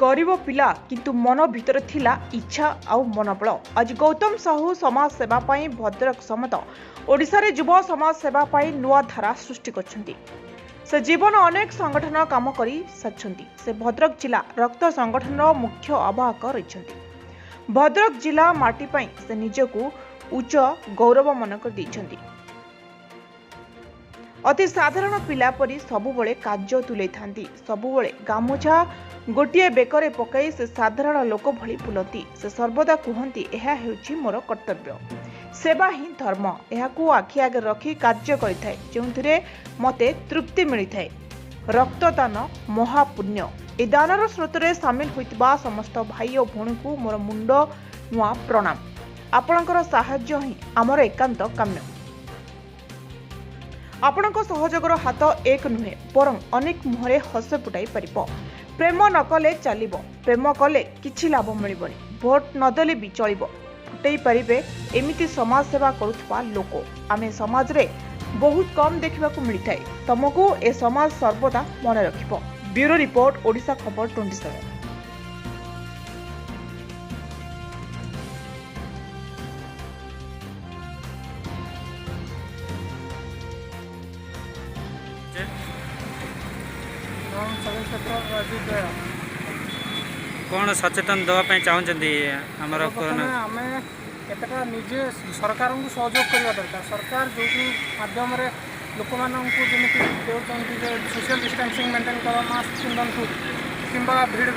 गरीब पिला किंतु मन भितर थिला इच्छा आउ मनोबल। आज गौतम साहू समाज सेवा पाई भद्रक समेत ओडिशा रे युवा समाज सेवा पाई नुआ धारा सृष्टि करछंती। से जीवन अनेक संगठन काम करी सारछंती। से भद्रक जिला रक्त संगठन मुख्य आवाहक रहिछंती। भद्रक जिला माटी पाई से निजकू उच्च गौरव मन कर दैछंती। अति साधारण पिला परी सबुबले कार्य तुले थांती। सबुबले गामुछा गोटिए बेकरे पकाई से साधारण लोक भली बुलती। से सर्वदा कहती यह हेउछि मोर कर्तव्य, सेवा ही धर्म। यहाकू आखि आगे रखी कार्य करिथाए जेउथिरे मते तृप्ति मिलिथाए। रक्तदान महापुण्य। ए दानर स्रोतरे सामिल होइतबा समस्त भाई और भौणी को मोर मुंड नुआ प्रणाम। आपणकर साहाय्य ही आमर एकांत काम्य। आपणक सहयोगर हाथ एक नुहे बरं अनेक मुहरे हस फुटाई पारिब। प्रेम न कले चलिब, प्रेम कले किछि लाभ मिलिबनी। भोट नदेले भी चलिब, फुटाई पारिबे एमिति समाज सेवा करुथबा लोक आमे समाज रे बहुत कम देखिबाकू मिलिथाय। तमको ए समाज सर्वदा मन रखिब। ब्यूरो रिपोर्ट, ओडिशा खबर 27। कौन सचेतन देवाई चाहते आमर आम केतटा निजे सरकार को सहयोग करवा दरकार। सरकार जो माध्यम लोक मानक जमी सोशल डिस्टेंसिंग मेंटेन कर, मास्क पिंधु कि भीड़